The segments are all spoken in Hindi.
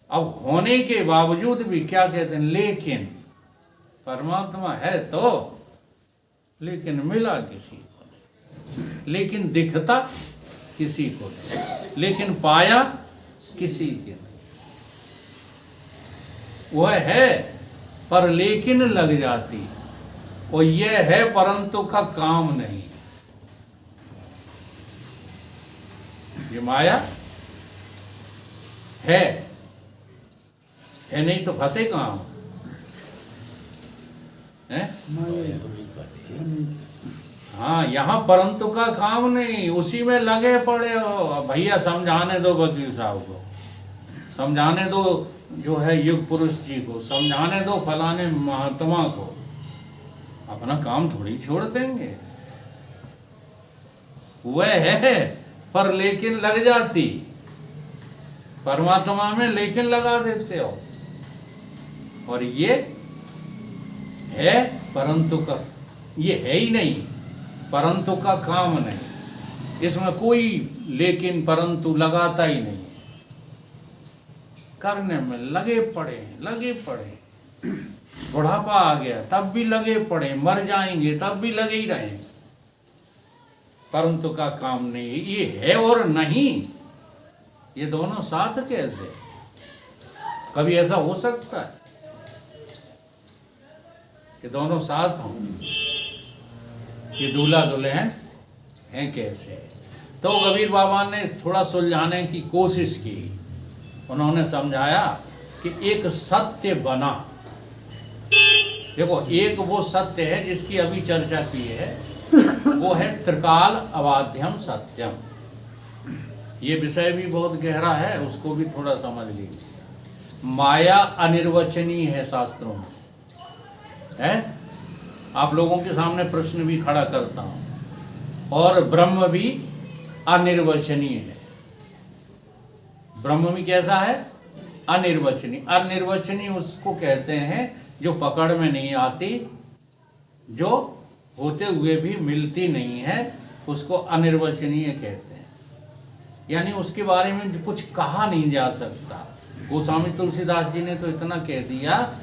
अब होने के बावजूद भी क्या कहते हैं, लेकिन परमात्मा है तो, लेकिन मिला किसी को नहीं, लेकिन दिखता किसी को नहीं, लेकिन पाया किसी के नहीं। वह है पर लेकिन लग जाती, और यह है परंतु का काम नहीं। ये माया है नहीं तो फंसे कहाँ हो? हाँ, यहाँ परंतु का काम नहीं, उसी में लगे पड़े हो। भैया समझाने दो वकील साहब को, समझाने दो जो है युग पुरुष जी को, समझाने दो फलाने महात्मा को, अपना काम थोड़ी छोड़ देंगे। वह है पर लेकिन लग जाती, परमात्मा में लेकिन लगा देते हो। और ये है परंतु का, ये है ही नहीं, परंतु का काम नहीं, इसमें कोई लेकिन परंतु लगाता ही नहीं। करने में लगे पड़े, बुढ़ापा आ गया तब भी लगे पड़े, मर जाएंगे तब भी लगे ही रहेंगे, परंतु का काम नहीं। ये है और नहीं, ये दोनों साथ कैसे? कभी ऐसा हो सकता है कि दोनों साथ हों? ये दूल्हा दुल्हन हैं कैसे? तो कबीर बाबा ने थोड़ा सुलझाने की कोशिश की। उन्होंने समझाया कि एक सत्य बना। देखो, एक वो सत्य है जिसकी अभी चर्चा की है, वो है त्रिकाल अबाध्यम सत्यम। ये विषय भी बहुत गहरा है, उसको भी थोड़ा समझ लीजिए। माया अनिर्वचनीय है शास्त्रों में, है? आप लोगों के सामने प्रश्न भी खड़ा करता हूं। और ब्रह्म भी अनिर्वचनीय है। ब्रह्म भी कैसा है? अनिर्वचनीय। अनिर्वचनीय उसको कहते हैं जो पकड़ में नहीं आती, जो होते हुए भी मिलती नहीं है, उसको अनिर्वचनीय कहते हैं। यानी उसके बारे में कुछ कहा नहीं जा सकता। गोस्वामी तुलसीदास जी ने तो इतना कह दिया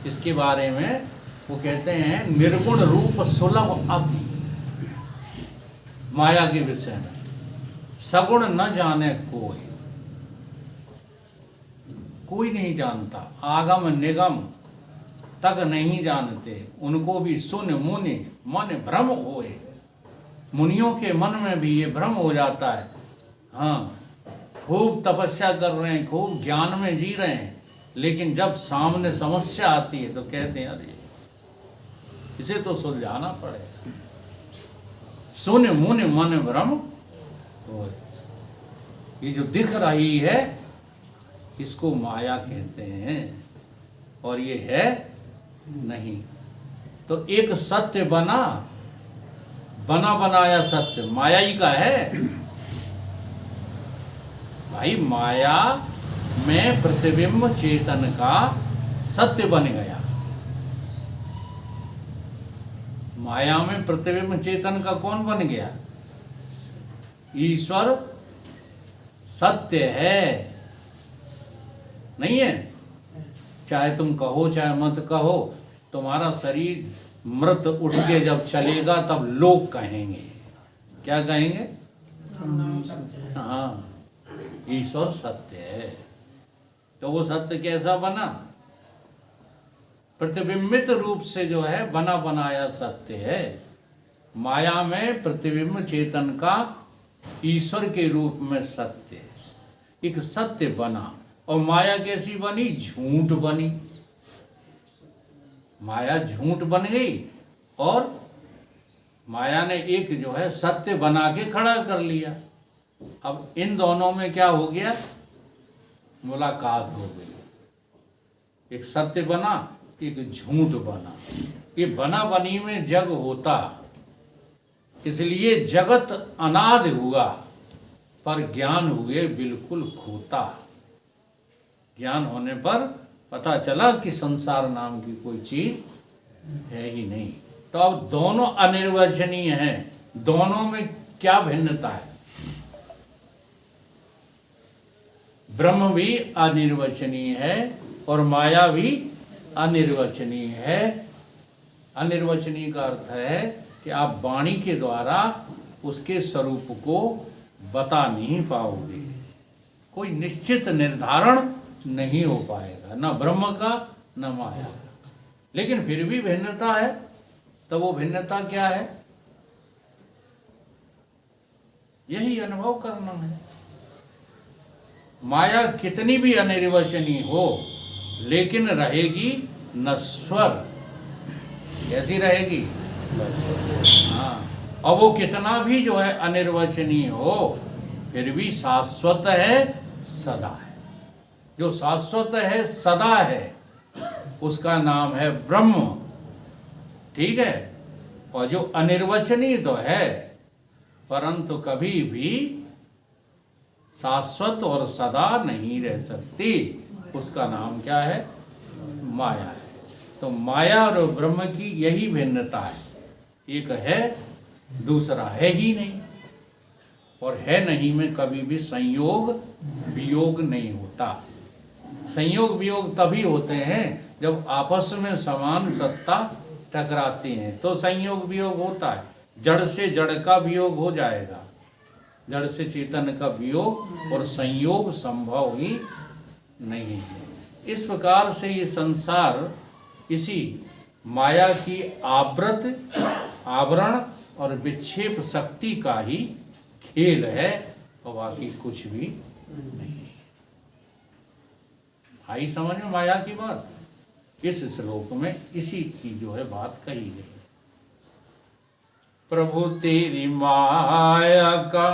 इसके बारे में, वो कहते हैं निर्गुण रूप सुलभ अति। माया के विषय में सगुण न जाने कोई नहीं जानता, आगम निगम तक नहीं जानते, उनको भी सुन मुनि मन भ्रम होए। मुनियों के मन में भी ये भ्रम हो जाता है। हाँ, खूब तपस्या कर रहे हैं, खूब ज्ञान में जी रहे हैं, लेकिन जब सामने समस्या आती है तो कहते हैं अरे इसे तो सुलझाना पड़ेगा। सुन मुनि मन भ्रम होए। ये जो दिख रही है इसको माया कहते हैं, और ये है नहीं। तो एक सत्य बना बनाया सत्य माया ही का है भाई। माया में प्रतिबिंब चेतन का सत्य बन गया। माया में प्रतिबिंब चेतन का कौन बन गया? ईश्वर सत्य है, नहीं है? चाहे तुम कहो चाहे मत कहो, तुम्हारा शरीर मृत उठ के जब चलेगा तब लोग कहेंगे। क्या कहेंगे? हाँ, ईश्वर सत्य है। तो वो सत्य कैसा बना? प्रतिबिंबित रूप से जो है बना बनाया सत्य है। माया में प्रतिबिंब चेतन का ईश्वर के रूप में सत्य, एक सत्य बना। और माया कैसी बनी? झूठ बनी। माया झूठ बन गई और माया ने एक जो है सत्य बना के खड़ा कर लिया। अब इन दोनों में क्या हो गया? मुलाकात हो गई। एक सत्य बना, एक झूठ बना। ये बना बनी में जग होता, इसलिए जगत अनादि हुआ, पर ज्ञान हुए बिल्कुल खोता। ज्ञान होने पर पता चला कि संसार नाम की कोई चीज है ही नहीं। तो अब दोनों अनिर्वचनीय हैं। दोनों में क्या भिन्नता है? ब्रह्म भी अनिर्वचनीय है और माया भी अनिर्वचनीय है। अनिर्वचनीय का अर्थ है कि आप वाणी के द्वारा उसके स्वरूप को बता नहीं पाओगे, कोई निश्चित निर्धारण नहीं हो पाएगा, न ब्रह्म का न माया का। लेकिन फिर भी भिन्नता है, तो वो भिन्नता क्या है? यही अनुभव करना है। माया कितनी भी अनिर्वचनीय हो लेकिन रहेगी नश्वर। कैसी रहेगी? हाँ। और वो कितना भी जो है अनिर्वचनीय हो फिर भी शाश्वत है, सदा है। जो शाश्वत है, सदा है, उसका नाम है ब्रह्म। ठीक है। और जो अनिर्वचनीय तो है परंतु कभी भी शाश्वत और सदा नहीं रह सकती, उसका नाम क्या है? माया है। तो माया और ब्रह्म की यही भिन्नता है, एक है दूसरा है ही नहीं। और है नहीं में कभी भी संयोग वियोग नहीं होता। संयोग वियोग तभी होते हैं जब आपस में समान सत्ता टकराती हैं तो संयोग वियोग होता है। जड़ से जड़ का वियोग हो जाएगा, जड़ से चेतन का वियोग और संयोग संभव ही नहीं है। इस प्रकार से ये संसार इसी माया की आवरण और विक्षेप शक्ति का ही खेल है और बाकी कुछ भी नहीं। आई समझ में माया की बात? इस श्लोक में इसी की जो है बात कही गई। प्रभु तेरी माया का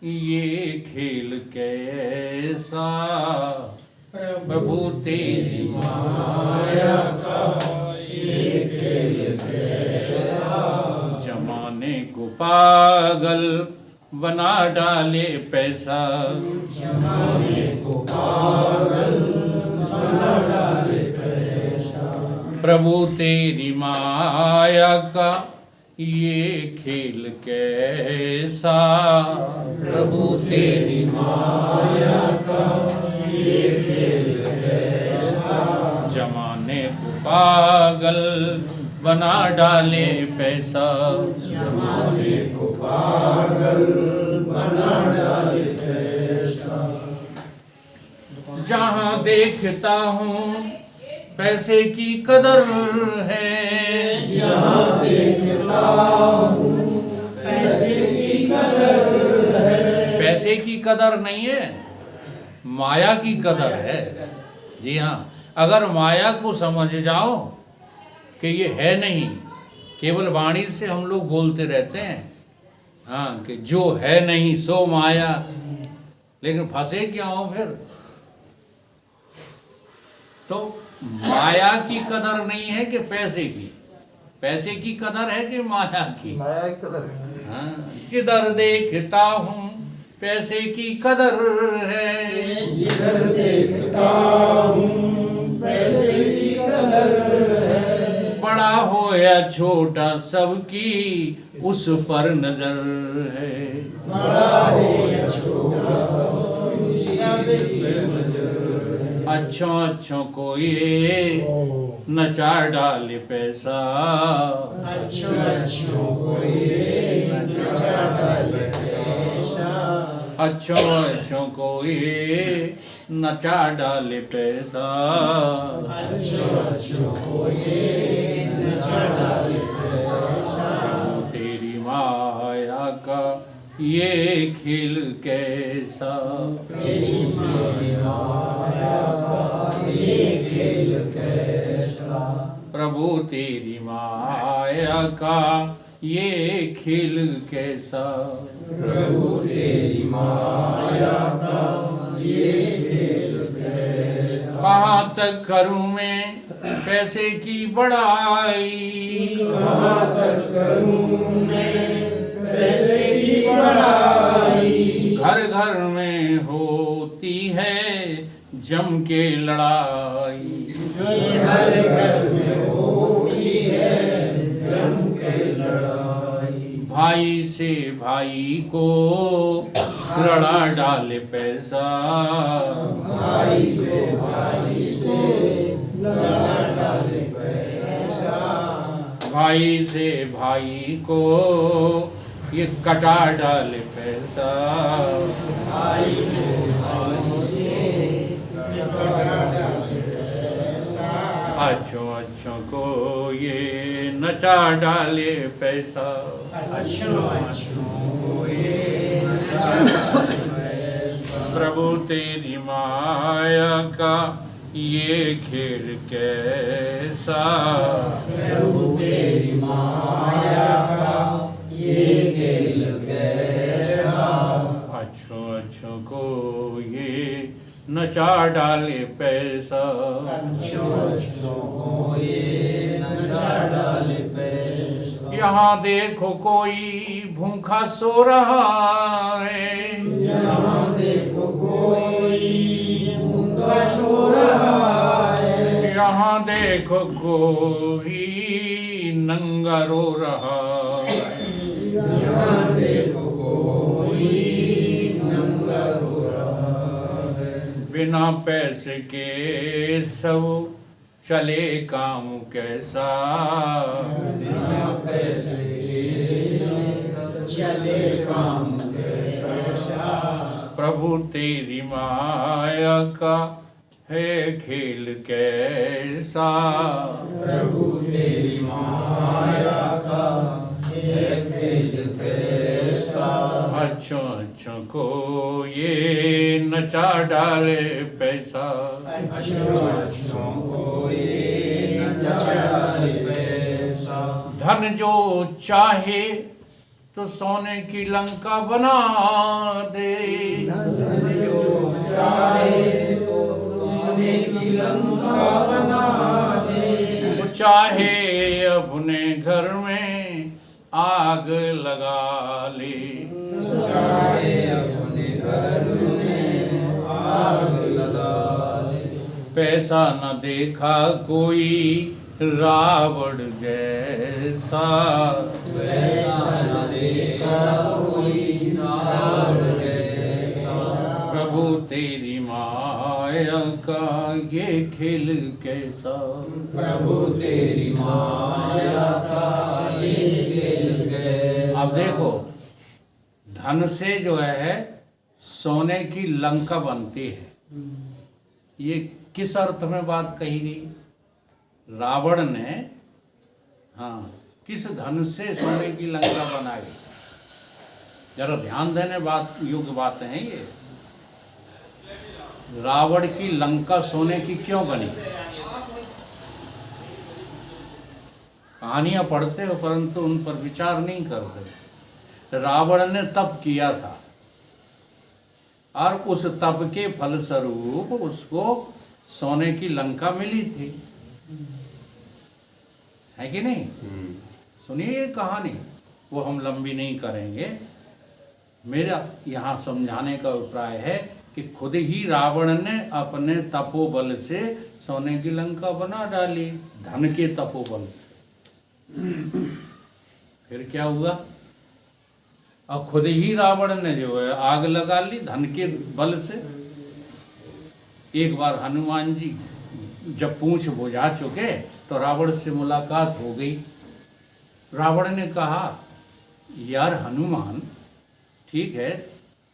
ये खेल कैसा, प्रभु तेरी माया का ये खेल कैसा, जमाने को पागल बना डाले पैसा, जमाने को पागल बना डाले पैसा, प्रभु तेरी माया का ये खेल कैसा, प्रभु तेरी माया का ये खेल कैसा, जमाने को पागल बना डाले पैसा, जमाने को पागल बना डाले पैसा। जहाँ देखता हूँ पैसे की कदर है, जहाँ देखता हूँ पैसे की कदर है। पैसे की कदर नहीं है, माया की कदर है। जी हाँ, अगर माया को समझ जाओ कि ये है नहीं, केवल वाणी से हम लोग बोलते रहते हैं हाँ कि जो है नहीं सो माया, लेकिन फंसे क्या हो फिर? तो माया की कदर नहीं है कि पैसे की, पैसे की कदर है कि माया की? माया की कदर है। हाँ, जिधर देखता हूँ पैसे की कदर है, जिधर देखता हूँ पैसे की कदर है। बड़ा हो या छोटा सबकी उस पर नजर है, बड़ा हो या छोटा सबकी नजर है। अच्छों अच्छों को ये नचा डाले पैसा, अच्छों अच्छों को ये नचा डाले पैसा, अच्छों अच्छों को ये नचा डाले पैसा, अच्छों अच्छों को ये नचा डाले पैसा। तेरी माया का ये खेल कैसा, तेरी माया का ये खेल कैसा, प्रभु तेरी माया का ये खेल कैसा, प्रभु तेरी माया का ये खेल कैसा। कहाँ तक करूँ मैं पैसे की बड़ाई, कहाँ तक करूँ मैं पैसे की बड़ाई। घर घर में होती है जम के लड़ाई, हर घर में होती है जम के लड़ाई। भाई से भाई को लड़ा डाले पैसा, भाई से लड़ा डाले पैसा, भाई से भाई को ये कटा डाले पैसा, भाई से कटा डाले पैसा, अच्छों अच्छों को ये नचा डाले पैसा, अच्छों ये नचा डाले पैसा, प्रभु तेरी माया का ये खेल कैसा, प्रभु तेरी माया का ये खेल कैसा, अच्छों अच्छों को ये नचा डाले पैसा, अच्छों को ये नचा डाले पैसा, यहाँ देखो कोई भूखा सो रहा है, यहाँ देखो कोई मूंगा सो रहा है, यहाँ देखो कोई नंगा रो रहा है, यहाँ देखो कोई नंगा रो रहा है, बिना पैसे के सब चले काम कैसा, बिना पैसे के चले काम कैसा, प्रभु तेरी माया का है खेल कैसा, प्रभु तेरी माया का है खेल कैसा, अच्छों अच्छों को ये नचा डाले पैसा, अच्छों को ये नचा डाले पैसा, धन जो चाहे तो सोने की लंका बना दे, धन जो चाहे तो सोने की लंका बना दे, वो चाहे अपने घर में आग लगा ले, चाहे अपने घर में आग लगा ले, पैसा न देखा कोई रावण जैसा, पैसा न देखा कोई रावण जैसा, प्रभु तेरी माया का ये खेल कैसा, प्रभु तेरी माया का ये खेल कैसा, अब देखो धन से जो है सोने की लंका बनती है, ये किस अर्थ में बात कही गई? रावण ने हाँ किस धन से सोने की लंका बनाई? जरा ध्यान देने बात योग्य बातें हैं ये। रावण की लंका सोने की क्यों बनी? कहानियां पढ़ते हो परंतु उन पर विचार नहीं करते। रावण ने तप किया था और उस तप के फलस्वरूप उसको सोने की लंका मिली थी, है कि नहीं? सुनिए ये कहानी, वो हम लंबी नहीं करेंगे। मेरा यहाँ समझाने का अभिप्राय है कि खुद ही रावण ने अपने तपोबल से सोने की लंका बना डाली, धन के तपोबल से। फिर क्या हुआ? और खुद ही रावण ने जो है आग लगा ली धन के बल से। एक बार हनुमान जी जब पूंछ बुझा चुके तो रावण से मुलाकात हो गई। रावण ने कहा, यार हनुमान, ठीक है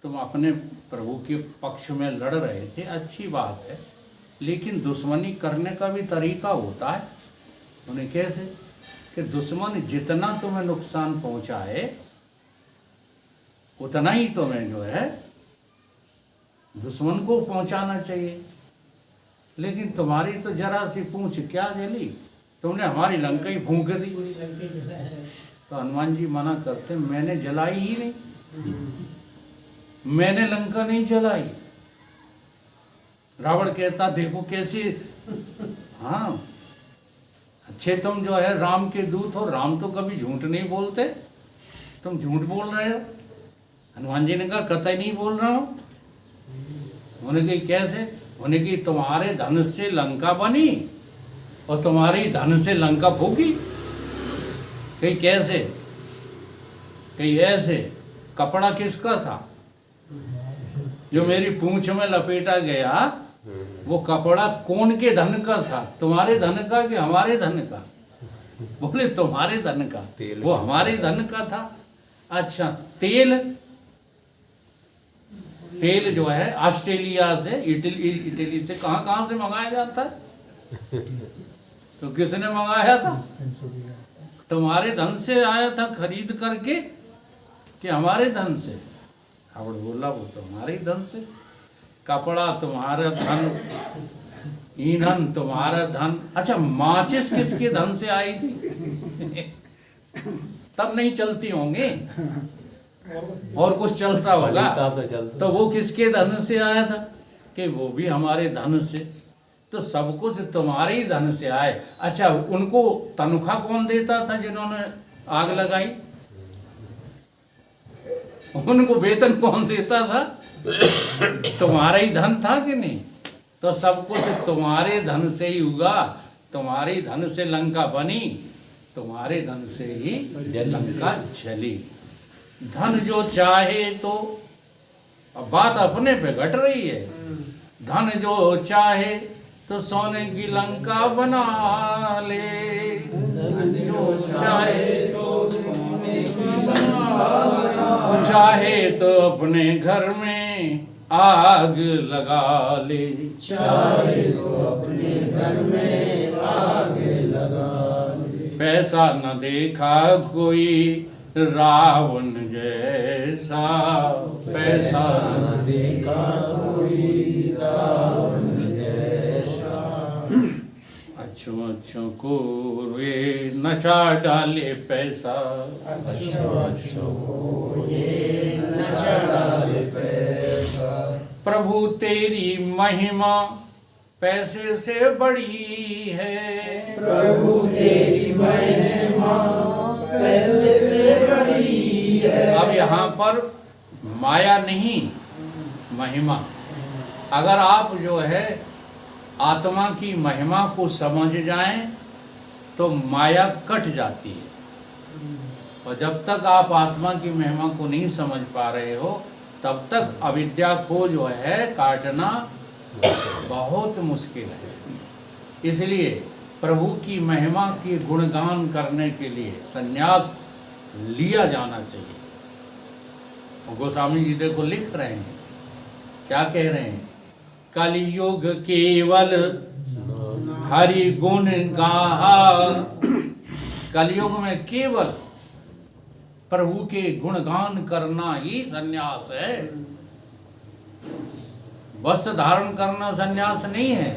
तुम अपने प्रभु के पक्ष में लड़ रहे थे, अच्छी बात है, लेकिन दुश्मनी करने का भी तरीका होता है। उन्हें कैसे? कि दुश्मन जितना तुम्हें नुकसान पहुंचाए उतना ही तुम्हें जो है दुश्मन को पहुंचाना चाहिए। लेकिन तुम्हारी तो जरा सी पूंछ क्या जली, तुमने हमारी लंका ही फूंक दी। तो हनुमान जी मना करते, मैंने जलाई ही नहीं, मैंने लंका नहीं जलाई। रावण कहता, देखो कैसे, हाँ अच्छे तुम जो है राम के दूत हो, राम तो कभी झूठ नहीं बोलते, तुम झूठ बोल रहे हो। हनुमान जी ने कहा, कतई नहीं बोल रहा हूं। उन्होंने कही कैसे? उन्होंने कही तुम्हारे धन से लंका बनी और तुम्हारी धन से लंका फूकी। कही कैसे? कि ऐसे कपड़ा किसका था? जो मेरी पूंछ में लपेटा गया वो कपड़ा कौन के धन का था? तुम्हारे धन का कि हमारे धन का? बोले तुम्हारे धन का। वो हमारे धन का था। अच्छा, तेल जो है ऑस्ट्रेलिया से, इटली से, कहां से मंगाया जाता है? तो किसने मंगाया था? तुम्हारे धन से आया था खरीद करके कि हमारे धन से? हावड़ बोला वो तुम्हारे ही धन से। कपड़ा तुम्हारा धन, ईंधन तुम्हारा धन। अच्छा, माचिस किसके धन से आई थी? तब नहीं चलती होंगे, और कुछ चलता होगा, तो वो किसके धन से आया था? कि वो भी हमारे धन से। तो सब कुछ तुम्हारे ही धन से आए। अच्छा, उनको तनख्वाह कौन देता था जिन्होंने आग लगाई? उनको वेतन कौन देता था? तुम्हारा ही धन था कि नहीं? तो सब कुछ तुम्हारे धन से ही हुआ, तुम्हारे ही धन से लंका बनी, तुम्हारे धन से ही लंका जली। धन जो चाहे तो, अब बात अपने पे घट रही है, धन जो चाहे तो सोने की लंका बना ले, धन जो चाहे तो सोने की लंका, चाहे तो अपने घर में आग लगा ले, चाहे तो अपने घर में आग लगा ले। पैसा न देखा कोई रावण जैसा, पैसा न देखा कोई रावण जैसा। अच्छों को वे नचा डाले पैसा, अच्छों को ये नचा डाले पैसा। प्रभु तेरी महिमा पैसे से बड़ी है, प्रभु तेरी महिमा पैसे से बड़ी है। अब यहाँ पर माया नहीं, महिमा। अगर आप जो है आत्मा की महिमा को समझ जाएं तो माया कट जाती है। और जब तक आप आत्मा की महिमा को नहीं समझ पा रहे हो तब तक अविद्या को जो है काटना बहुत मुश्किल है। इसलिए प्रभु की महिमा की गुणगान करने के लिए संन्यास लिया जाना चाहिए। गोस्वामी जी देखो लिख रहे हैं, क्या कह रहे हैं? कलियुग केवल हरि गुण गाहा, कलियुग में केवल प्रभु के गुणगान करना ही संन्यास है। वस्त्र धारण करना संन्यास नहीं है।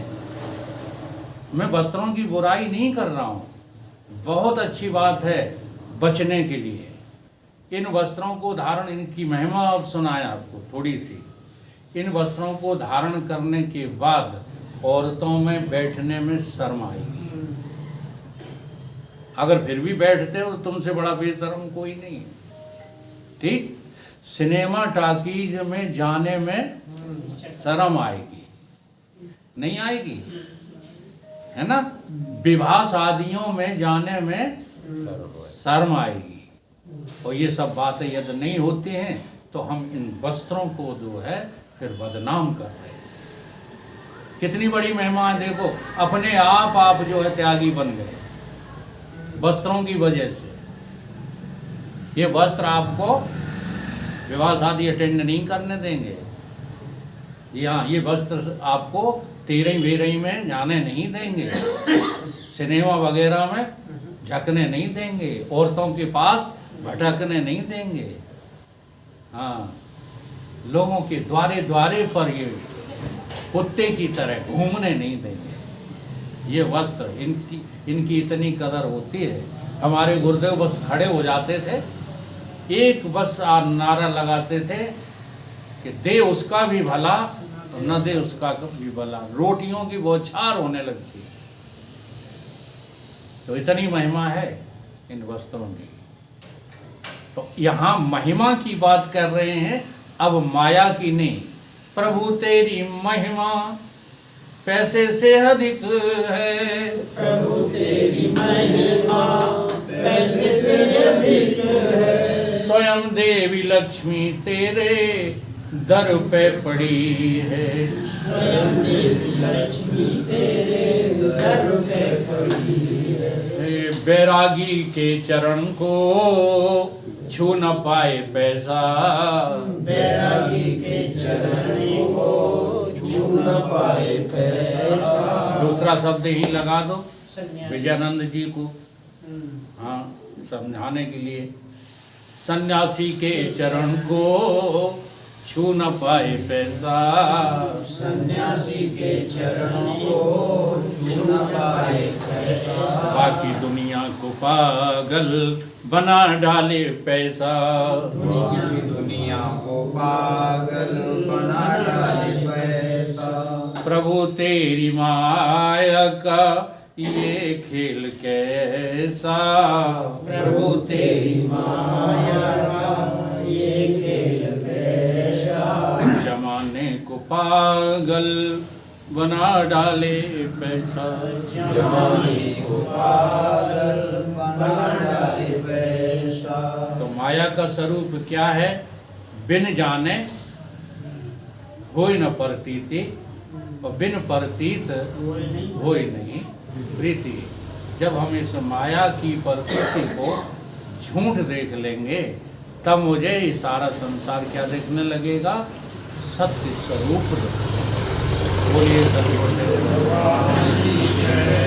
मैं वस्त्रों की बुराई नहीं कर रहा हूँ, बहुत अच्छी बात है बचने के लिए। इन वस्त्रों को धारण, इनकी महिमा अब सुनाया आपको थोड़ी सी। इन वस्त्रों को धारण करने के बाद औरतों में बैठने में शर्म आएगी। अगर फिर भी बैठते हो तो तुमसे बड़ा बेशर्म कोई नहीं है। ठीक, सिनेमा टाकीज में जाने में शर्म आएगी, नहीं आएगी, है ना? विवाह शादियों में जाने में शर्म आएगी। और ये सब बातें यदि नहीं होती हैं तो हम इन वस्त्रों को जो है फिर बदनाम कर रहे हैं। कितनी बड़ी महिमा है, देखो अपने आप जो है त्यागी बन गए वस्त्रों की वजह से। ये वस्त्र आपको विवाह शादी अटेंड नहीं करने देंगे। जी हाँ, ये वस्त्र आपको तेरही बेरही में जाने नहीं देंगे, सिनेमा वगैरह में झकने नहीं देंगे, औरतों के पास भटकने नहीं देंगे। हाँ, लोगों के द्वारे द्वारे पर ये कुत्ते की तरह घूमने नहीं देंगे। ये वस्त्र इनकी इतनी कदर होती है। हमारे गुरुदेव बस खड़े हो जाते थे, एक बस नारा लगाते थे कि दे उसका भी भला न दे उसका भी भला। रोटियों की बौछार होने लगती। तो इतनी महिमा है इन वस्त्रों की। तो यहाँ महिमा की बात कर रहे हैं, अब माया की नहीं। प्रभु तेरी महिमा पैसे से अधिक है, प्रभु तेरी महिमा पैसे से अधिक है। स्वयं स्वयं देवी लक्ष्मी तेरे दर पे पड़ी है। स्वयं देवी लक्ष्मी तेरे दर पे पड़ी है। बैरागी के चरण को छू न पाए पैसा। बैरागी के चरण को छू न पाए पैसा। दूसरा शब्द ही लगा दो सन्यासी। विजयानंद जी को, हाँ, समझाने के लिए। सन्यासी के चरण को छू न पाए पैसा। सन्यासी के चरण को छू न पाए पैसा। बाकी दुनिया को पागल बना डाले पैसा। दुनिया को पागल बना डाले पैसा। प्रभु तेरी माया का ये खेल कैसा। प्रभु तेरी माया का ये खेल कैसा। जमाने को पागल बना डाले पैसा। जमाने को पागल बना डाले पैसा। तो माया का स्वरूप क्या है? बिन जाने होय न प्रतीति, और बिन प्रतीत होय नहीं प्रीति। जब हम इस माया की प्रकृति को झूठ देख लेंगे तब मुझे ये सारा संसार क्या देखने लगेगा? सत्य स्वरूप। बोलिए सतगुरुदेव।